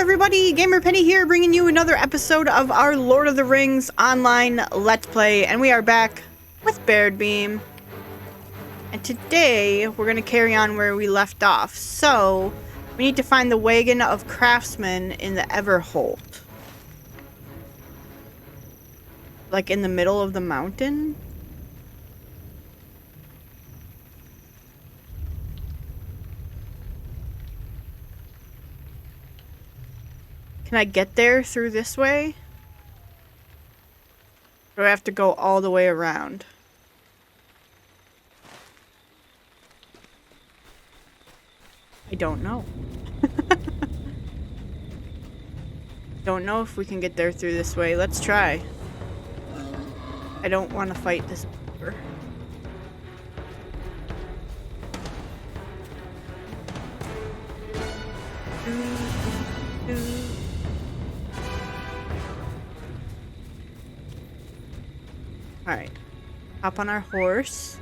everybody, Gamer Penny here, bringing you another episode of our Lord of the Rings online Let's Play, and we are back with Baradbeam. And today, we're going to carry on where we left off. So, we need to find the wagon of craftsmen in the Everholt. Like in the middle of the mountain? Can I get there through this way? Or do I have to go all the way around? I don't know. Don't know if we can get there through this way. Let's try. I don't want to fight this beaver. Alright. Hop on our horse.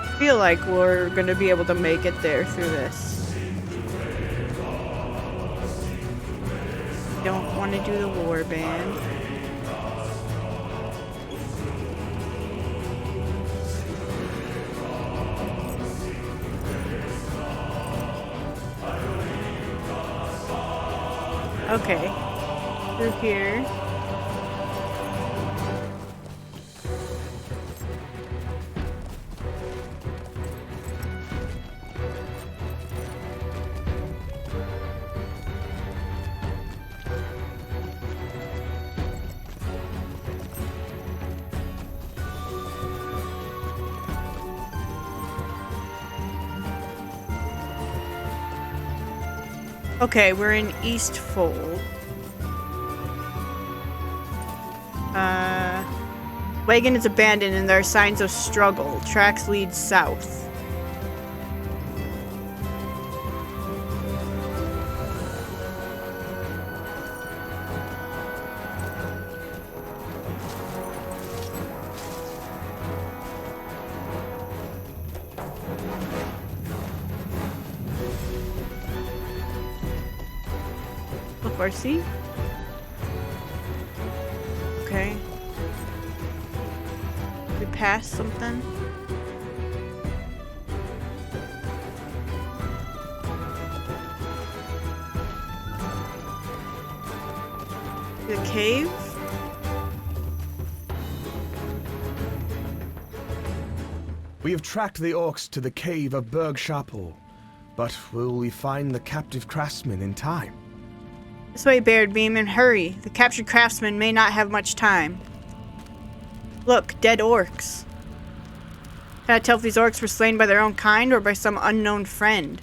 I feel like we're gonna be able to make it there through this. Don't want to do the war band. Okay, through here. Okay, we're in East Fold. Wagon is abandoned and there are signs of struggle. Tracks lead south. Horsey. Okay. We passed something. The cave. We have tracked the orcs to the cave of Bergschapel, but will we find the captive craftsmen in time? This way, Baradbeam, and hurry. The captured craftsmen may not have much time. Look, dead orcs. Can I tell if these orcs were slain by their own kind or by some unknown friend?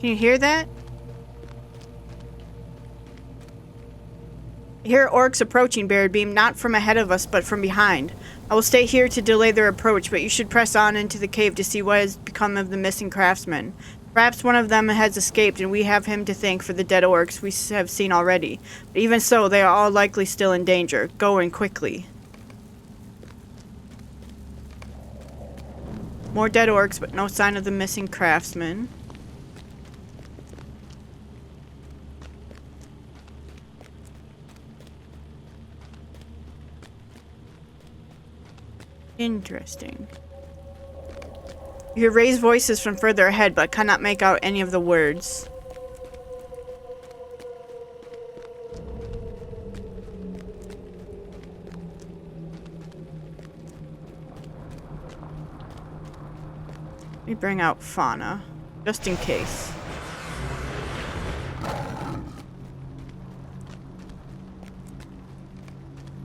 Can you hear that? I hear orcs approaching, Baradbeam, not from ahead of us, but from behind. I will stay here to delay their approach, but you should press on into the cave to see what has become of the missing craftsmen. Perhaps one of them has escaped, and we have him to thank for the dead orcs we have seen already. But even so, they are all likely still in danger. Go and quickly. More dead orcs, but no sign of the missing craftsmen. Interesting. You hear raised voices from further ahead, but cannot make out any of the words. Let me bring out fauna, just in case.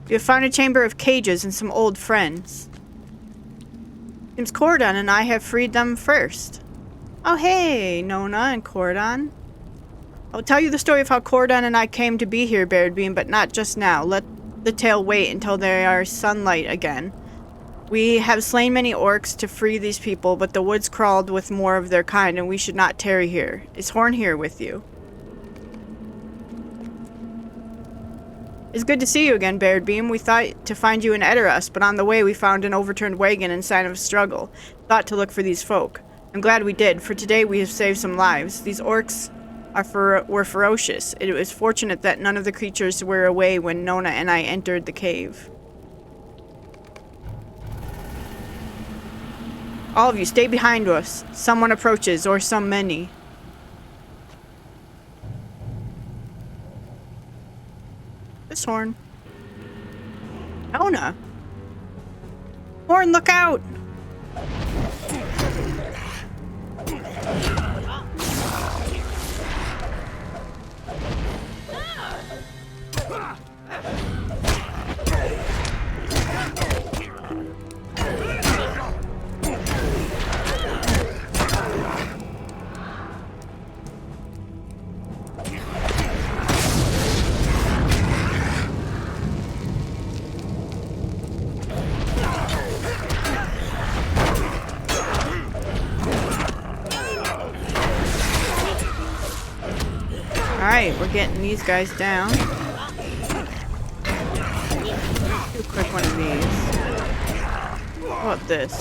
You have found a chamber of cages and some old friends. Seems Cordon and I have freed them first. Oh, hey, Nona and Cordon. I'll tell you the story of how Cordon and I came to be here, Baradbeam, but not just now. Let the tale wait until there are sunlight again. We have slain many orcs to free these people, but the woods crawled with more of their kind, and we should not tarry here. Is Horn here with you? It's good to see you again, Baradbeam. We thought to find you in Edoras, but on the way we found an overturned wagon and sign of a struggle. Thought to look for these folk. I'm glad we did, for today we have saved some lives. These orcs were ferocious. It was fortunate that none of the creatures were away when Nona and I entered the cave. All of you, stay behind us. Someone approaches, or some many. This Horn. Nona! Horn, look out! Alright, we're getting these guys down. Do a quick one of these. How about this?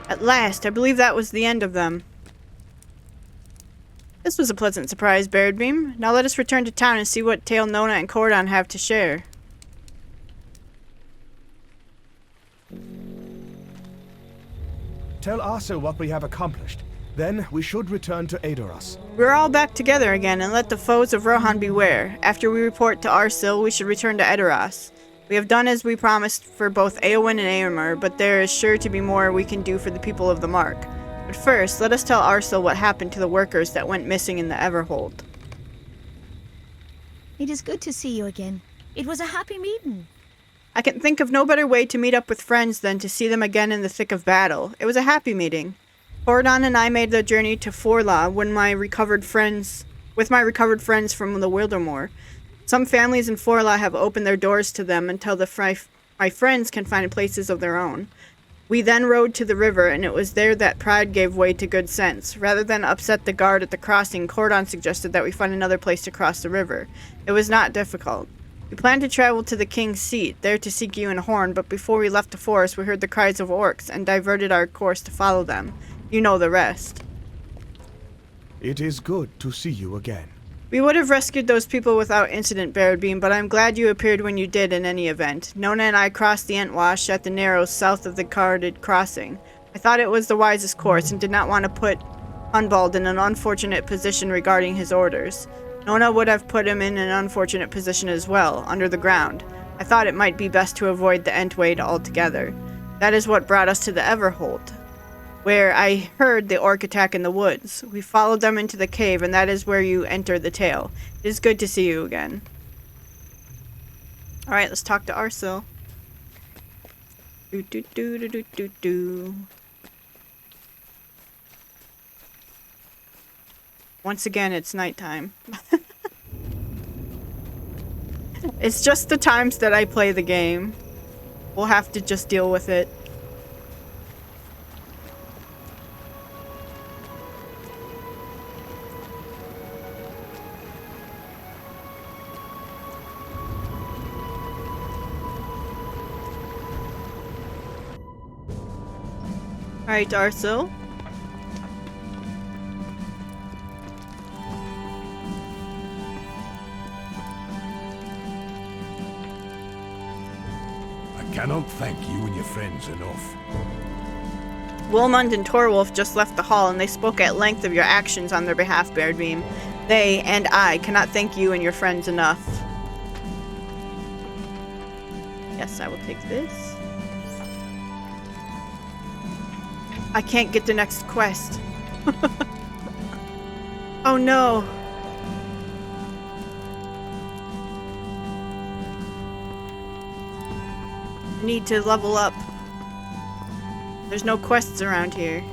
At last, I believe that was the end of them. This was a pleasant surprise, Baradbeam. Now let us return to town and see what tale Nona and Cordon have to share. Tell Arso what we have accomplished. Then we should return to Adoras. We're all back together again, and let the foes of Rohan beware. After we report to Arsil, we should return to Edoras. We have done as we promised for both Eowyn and Eomer, but there is sure to be more we can do for the people of the Mark. But first, let us tell Arsil what happened to the workers that went missing in the Everhold. It is good to see you again. It was a happy meeting. I can think of no better way to meet up with friends than to see them again in the thick of battle. It was a happy meeting. Cordon and I made the journey to Forla with my recovered friends from the Wildermoor. Some families in Forla have opened their doors to them until my friends can find places of their own. We then rode to the river, and it was there that pride gave way to good sense. Rather than upset the guard at the crossing, Cordon suggested that we find another place to cross the river. It was not difficult. We planned to travel to the king's seat, there to seek you and Horn, but before we left the forest we heard the cries of orcs, and diverted our course to follow them. You know the rest. It is good to see you again. We would have rescued those people without incident, Baradbeam, but I'm glad you appeared when you did in any event. Nona and I crossed the Entwash at the Narrows south of the guarded crossing. I thought it was the wisest course and did not want to put Hunbald in an unfortunate position regarding his orders. Nona would have put him in an unfortunate position as well, under the ground. I thought it might be best to avoid the Entwade altogether. That is what brought us to the Everhold, where I heard the orc attack in the woods. We followed them into the cave, and that is where you entered the tale. It is good to see you again. Alright, let's talk to Arsil. Once again, it's nighttime. It's just the times that I play the game. We'll have to just deal with it. Alright, Arsil. I cannot thank you and your friends enough. Wilmund and Torwolf just left the hall, and they spoke at length of your actions on their behalf, Baradbeam. They and I cannot thank you and your friends enough. Yes, I will take this. I can't get the next quest. Oh no. I need to level up. There's no quests around here.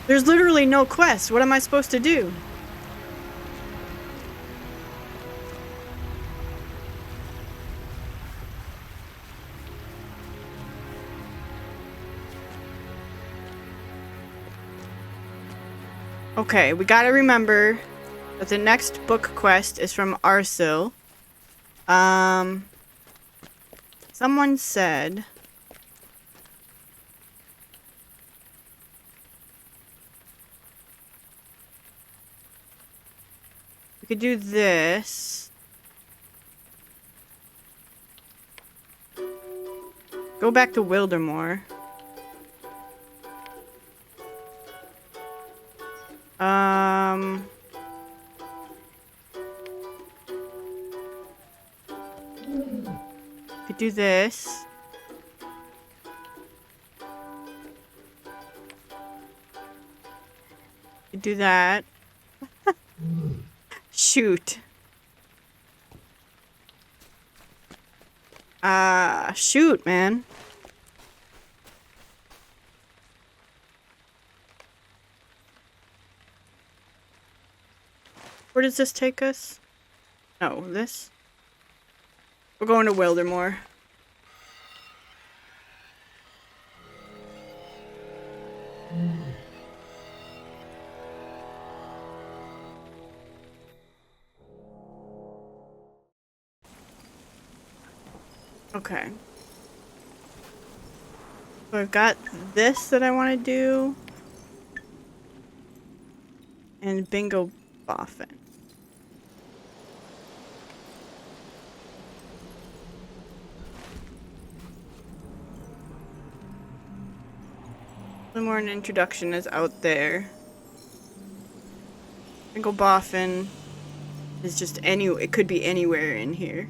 There's literally no quest. What am I supposed to do? Okay, we gotta remember that the next book quest is from Arsil. Someone said... we could do this. Go back to Wildermore. Could do this. Could do that. Shoot. Shoot, man. Where does this take us? No, this? We're going to Wildermore. Okay. So I've got this that I want to do. And Bingo Boffin. One more an introduction is out there. Bingo Boffin is just it could be anywhere in here.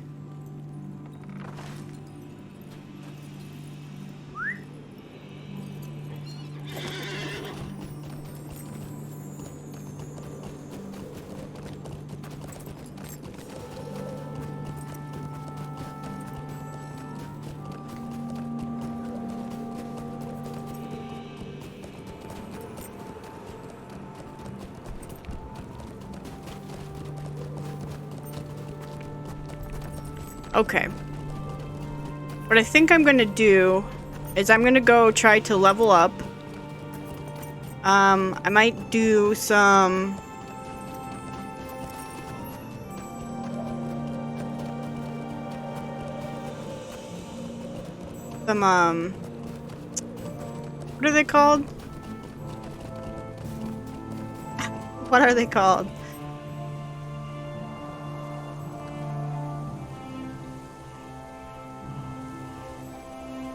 Okay. What I think I'm gonna do is I'm gonna go try to level up. I might do some... what are they called? What are they called?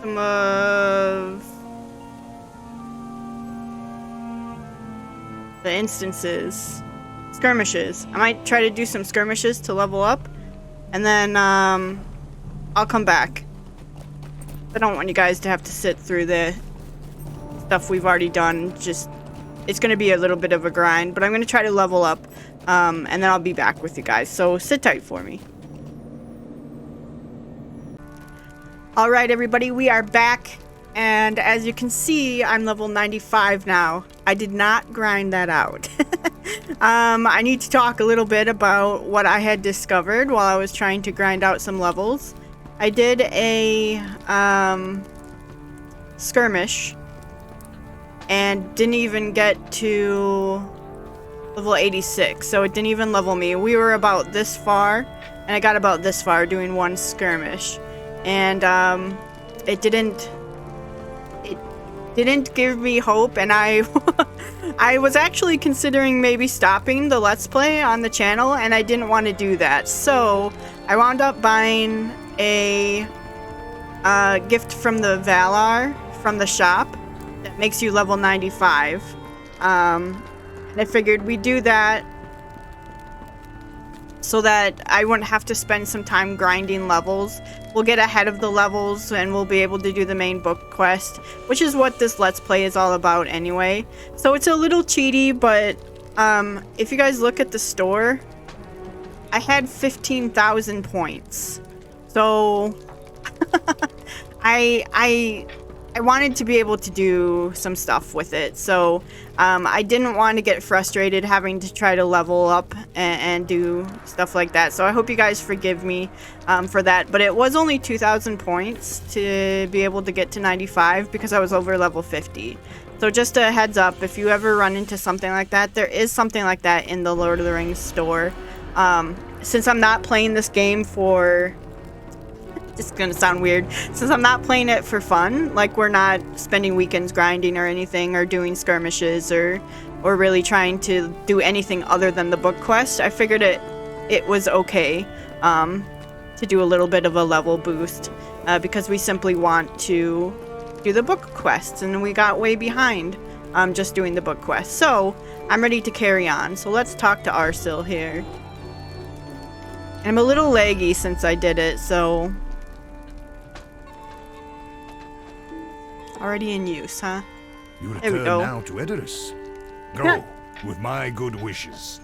Some of the instances. Skirmishes. I might try to do some skirmishes to level up. And then, I'll come back. I don't want you guys to have to sit through the stuff we've already done. Just, it's going to be a little bit of a grind, but I'm going to try to level up, and then I'll be back with you guys. So sit tight for me. Alright everybody, we are back, and as you can see, I'm level 95 now. I did not grind that out. I need to talk a little bit about what I had discovered while I was trying to grind out some levels. I did a skirmish and didn't even get to level 86, so it didn't even level me. We were about this far, and I got about this far doing one skirmish. And it didn't give me hope, and I was actually considering maybe stopping the Let's Play on the channel, and I didn't want to do that. So I wound up buying a gift from the Valar from the shop that makes you level 95. And I figured we'd do that so that I wouldn't have to spend some time grinding levels. We'll get ahead of the levels and we'll be able to do the main book quest, which is what this Let's Play is all about anyway. So it's a little cheaty, but if you guys look at the store, I had 15,000 points. So I I wanted to be able to do some stuff with it, so I didn't want to get frustrated having to try to level up and do stuff like that. So I hope you guys forgive me for that. But it was only 2,000 points to be able to get to 95 because I was over level 50. So just a heads up, if you ever run into something like that, there is something like that in the Lord of the Rings store. Since I'm not playing this game for... It's gonna sound weird. Since I'm not playing it for fun, like we're not spending weekends grinding or anything, or doing skirmishes, or really trying to do anything other than the book quest, I figured it was okay to do a little bit of a level boost because we simply want to do the book quests, and we got way behind just doing the book quest. So I'm ready to carry on. So let's talk to Arsil here. And I'm a little laggy since I did it, so... Already in use, huh? You There we return go. now to Edoras. Go, Yeah. with my good wishes.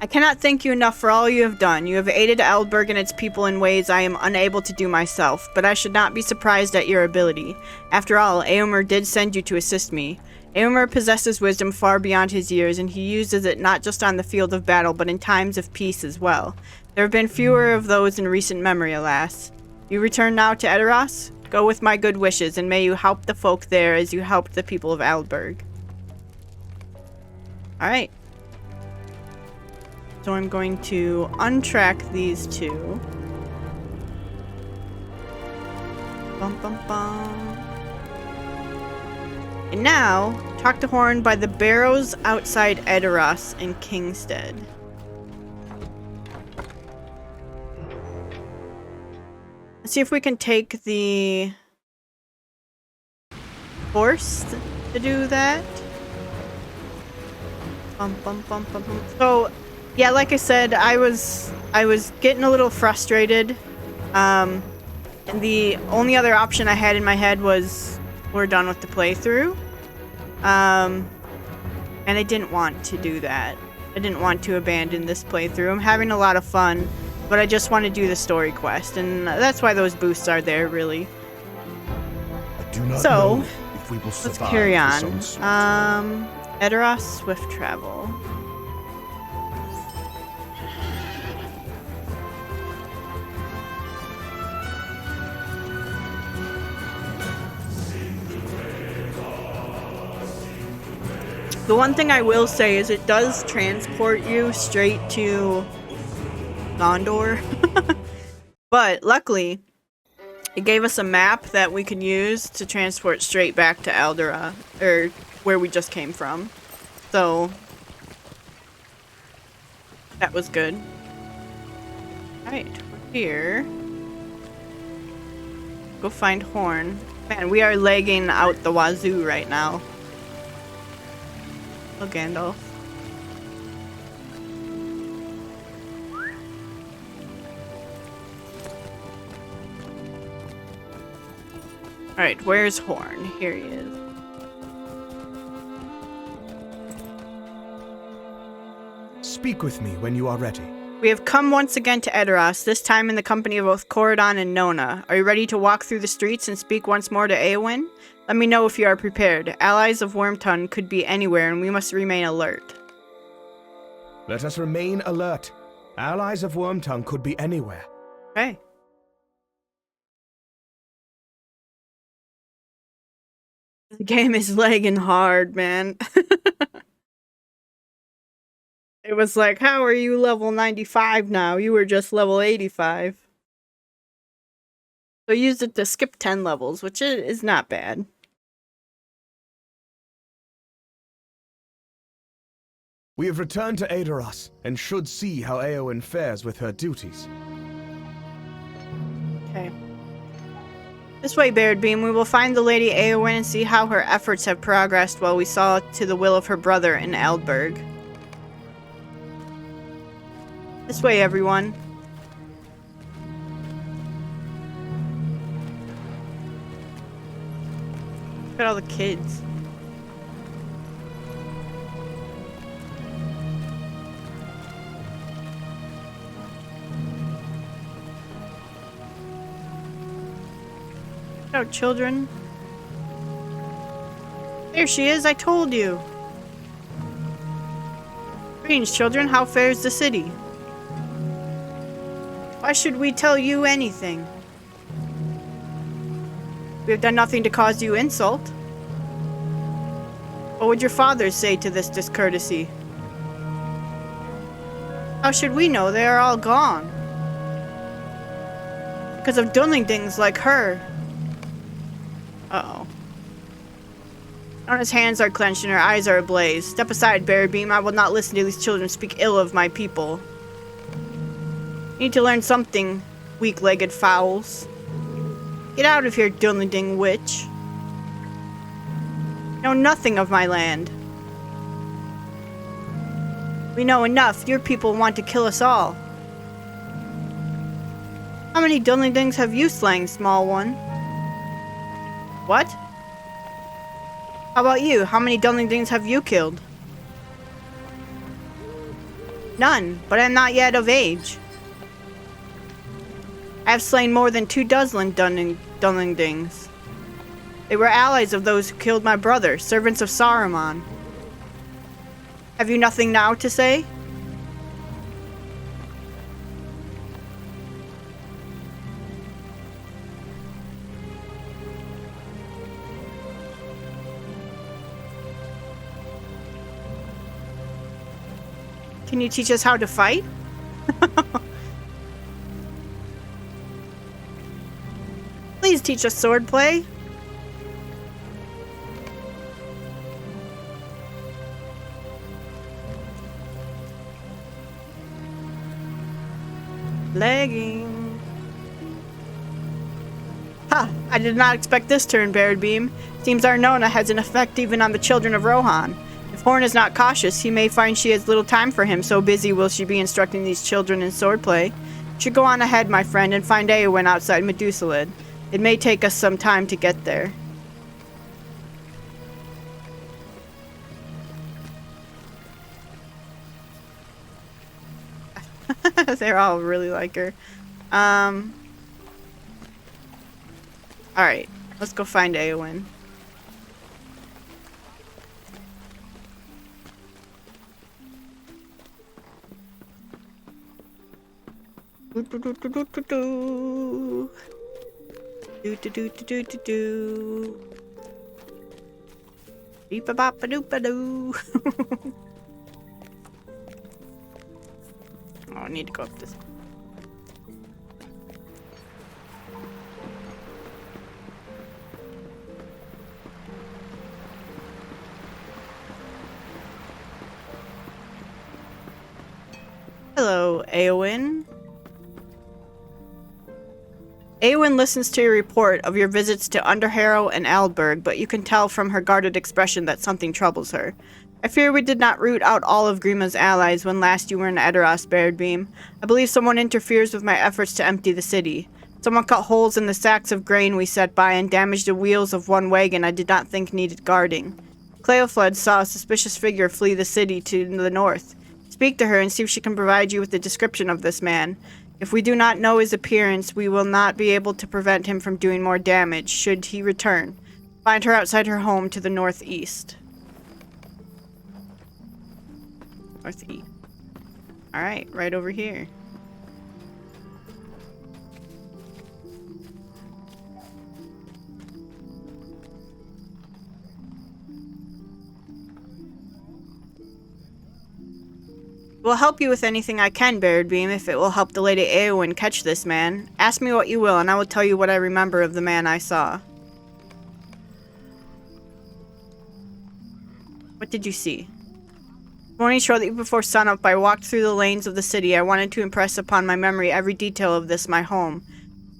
I cannot thank you enough for all you have done. You have aided Eldberg and its people in ways I am unable to do myself, but I should not be surprised at your ability. After all, Eomer did send you to assist me. Eomer possesses wisdom far beyond his years, and he uses it not just on the field of battle, but in times of peace as well. There have been fewer of those in recent memory, alas. You return now to Edoras? Go with my good wishes, and may you help the folk there as you helped the people of Eldberg. Alright. So I'm going to untrack these two. Bum bum bum. And now, talk to Horn by the barrows outside Edoras in Kingstead. Let's see if we can take the horse to do that. Bum, bum, bum, bum, bum. So, yeah, like I said, I was getting a little frustrated. And the only other option I had in my head was we're done with the playthrough. And I didn't want to do that. I didn't want to abandon this playthrough. I'm having a lot of fun. But I just want to do the story quest, and that's why those boosts are there, really. I do not So, know if we will let's survive carry on. this onslaught. Edoras Swift Travel. The one thing I will say is it does transport you straight to Gondor. But luckily, it gave us a map that we could use to transport straight back to Eldera, or where we just came from. So that was good. Alright, we're here. Go find Horn. Man, we are lagging out the wazoo right now. Oh, Gandalf. Alright, where's Horn? Here he is. Speak with me when you are ready. We have come once again to Edoras, this time in the company of both Corridon and Nona. Are you ready to walk through the streets and speak once more to Eowyn? Let me know if you are prepared. Allies of Wormtongue could be anywhere, and we must remain alert. Let us remain alert. Allies of Wormtongue could be anywhere. Okay. The game is lagging hard, man. It was like, how are you level 95 now? You were just level 85. So I used it to skip 10 levels, which is not bad. We have returned to Edoras, and should see how Eowyn fares with her duties. Okay. This way, Baradbeam, we will find the Lady Eowyn and see how her efforts have progressed while we saw to the will of her brother in Eldberg. This way, everyone. Look at all the kids. Look out, children. There she is, I told you. Greetings, children. How fares the city? Why should we tell you anything? We have done nothing to cause you insult. What would your fathers say to this discourtesy? How should we know? They are all gone. Because of dunlingdings like her. Uh-oh. Nona's hands are clenched and her eyes are ablaze. Step aside, Baradbeam. I will not listen to these children speak ill of my people. You need to learn something, weak-legged fowls. Get out of here, dunlingding witch. You know nothing of my land. We know enough. Your people want to kill us all. How many dunlingdings have you slain, small one? What? How about you? How many dunlingdings have you killed? None, but I am not yet of age. I have slain more than 24 dunlingdings. They were allies of those who killed my brother, servants of Saruman. Have you nothing now to say? Can you teach us how to fight? Please teach us swordplay. Legging. Ha! I did not expect this turn, Baradbeam. Seems our Nona has an effect even on the children of Rohan. If Horn is not cautious, he may find she has little time for him, so busy will she be instructing these children in swordplay. You should go on ahead, my friend, and find Eowyn outside Medusalid. It may take us some time to get there. They're all really like her. Alright, let's go find Eowyn. Do do do do do do do. Do do do do do do do. Beep a bop a doop a doo. Oh, I need to go up this. Hello, Eowyn. Eowyn listens to your report of your visits to Underharrow and Aldburg, but you can tell from her guarded expression that something troubles her. I fear we did not root out all of Grima's allies when last you were in Edoras, Baradbeam. I believe someone interferes with my efforts to empty the city. Someone cut holes in the sacks of grain we set by and damaged the wheels of one wagon I did not think needed guarding. Cleofled saw a suspicious figure flee the city to the north. Speak to her and see if she can provide you with a description of this man. If we do not know his appearance, we will not be able to prevent him from doing more damage, should he return. Find her outside her home to the northeast. Northeast. Alright, right over here. Will help you with anything I can, Baradbeam, if it will help the Lady Eowyn catch this man. Ask me what you will, and I will tell you what I remember of the man I saw. What did you see? Morning shortly before sunup, I walked through the lanes of the city. I wanted to impress upon my memory every detail of this, my home.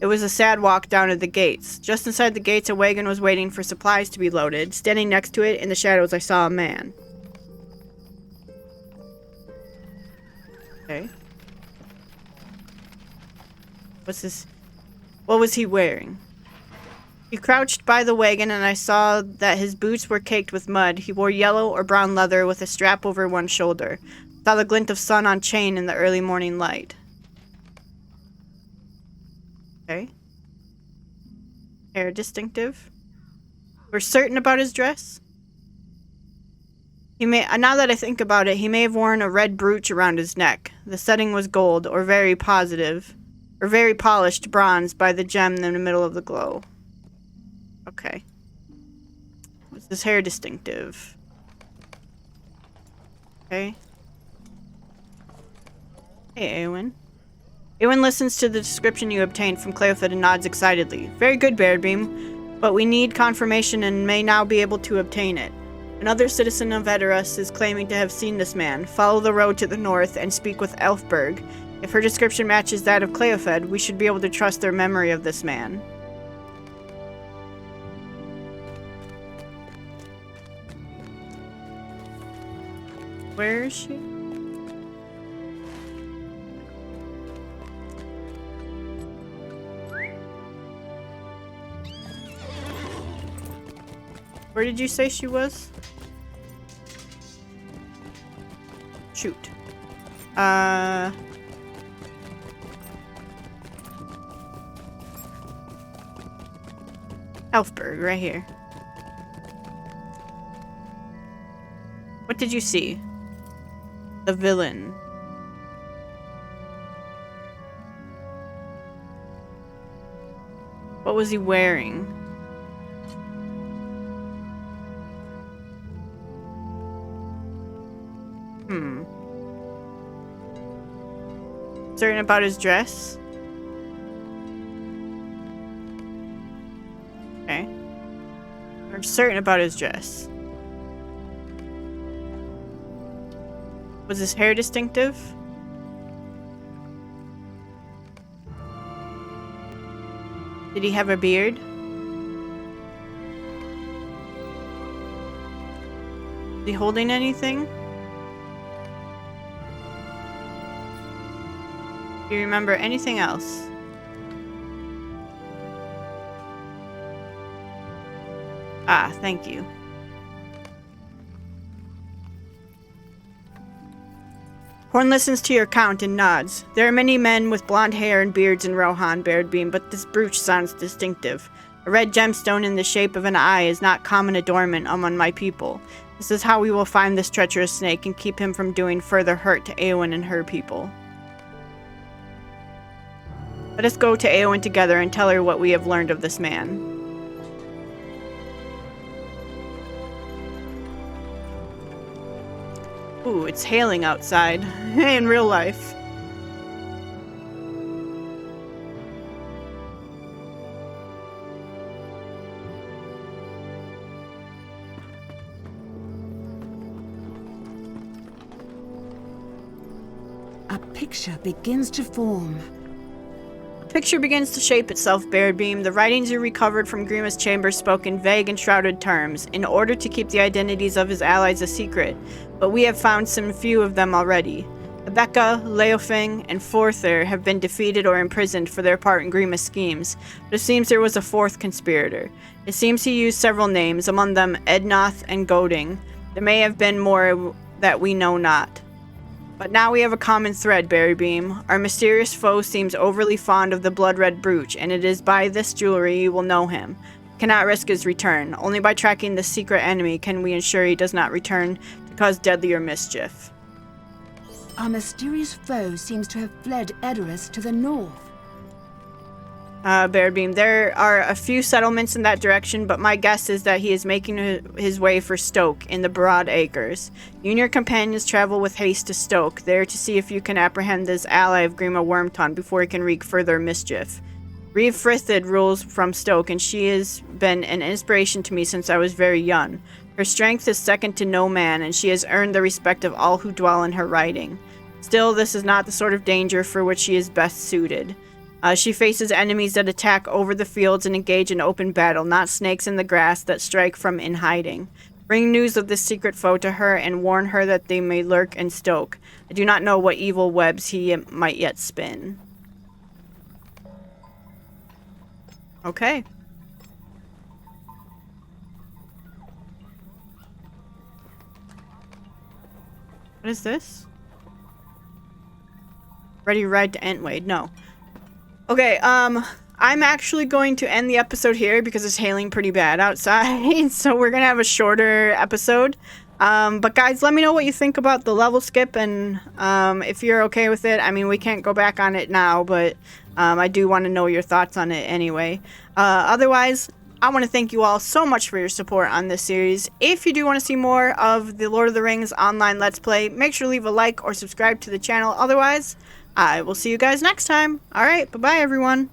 It was a sad walk down to the gates. Just inside the gates, a wagon was waiting for supplies to be loaded. Standing next to it, in the shadows, I saw a man. Okay. What was he wearing? He crouched by the wagon and I saw that his boots were caked with mud. He wore yellow or brown leather with a strap over one shoulder. Saw the glint of sun on chain in the early morning light. Okay. Hair distinctive. We're certain about his dress? He may, now that I think about it, he may have worn a red brooch around his neck. The setting was gold, or very polished bronze by the gem in the middle of the glow. Okay. Was his hair distinctive? Okay. Hey, Eowyn. Eowyn listens to the description you obtained from Cleophas and nods excitedly. Very good, Baradbeam, but we need confirmation and may now be able to obtain it. Another citizen of Edoras is claiming to have seen this man. Follow the road to the north and speak with Elfberg. If her description matches that of Cleophas, we should be able to trust their memory of this man. Where is she? Where did you say she was? Shoot. Elfberg, right here. What did you see? The villain. What was he wearing? Certain about his dress? Okay. We're certain about his dress. Was his hair distinctive? Did he have a beard? Is he holding anything? Do you remember anything else? Ah, thank you. Horn listens to your account and nods. There are many men with blonde hair and beards in Rohan, Baradbeam, but this brooch sounds distinctive. A red gemstone in the shape of an eye is not common adornment among my people. This is how we will find this treacherous snake and keep him from doing further hurt to Eowyn and her people. Let us go to Eowyn together and tell her what we have learned of this man. Ooh, it's hailing outside. In real life. A picture begins to form. Picture begins to shape itself, Baradbeam. The writings you recovered from Grima's chamber spoke in vague and shrouded terms, in order to keep the identities of his allies a secret, but we have found some few of them already. Rebecca, Leofing, and Forther have been defeated or imprisoned for their part in Grima's schemes, but it seems there was a fourth conspirator. It seems he used several names, among them Ednoth and Goding. There may have been more that we know not. But now we have a common thread, Baradbeam. Our mysterious foe seems overly fond of the blood-red brooch, and it is by this jewelry you will know him. We cannot risk his return. Only by tracking the secret enemy can we ensure he does not return to cause deadlier mischief. Our mysterious foe seems to have fled Edoras to the north. Baradbeam, there are a few settlements in that direction, but my guess is that he is making his way for Stoke in the Broad Acres. You and your companions travel with haste to Stoke, there to see if you can apprehend this ally of Grima Wormtongue before he can wreak further mischief. Reeve Frithid rules from Stoke, and she has been an inspiration to me since I was very young. Her strength is second to no man, and she has earned the respect of all who dwell in her riding. Still, this is not the sort of danger for which she is best suited. She faces enemies that attack over the fields and engage in open battle, not snakes in the grass that strike from in hiding. Bring news of this secret foe to her and warn her that they may lurk in Stoke. I do not know what evil webs he might yet spin. Okay. What is this? Ready ride to Entwade. No. Okay, I'm actually going to end the episode here because it's hailing pretty bad outside, so we're gonna have a shorter episode. But guys, let me know what you think about the level skip, and if you're okay with it. I mean, we can't go back on it now, but I do want to know your thoughts on it anyway. Otherwise, I want to thank you all so much for your support on this series. If you do want to see more of the Lord of the Rings online Let's Play, make sure to leave a like or subscribe to the channel. Otherwise, I will see you guys next time. Alright, bye-bye everyone.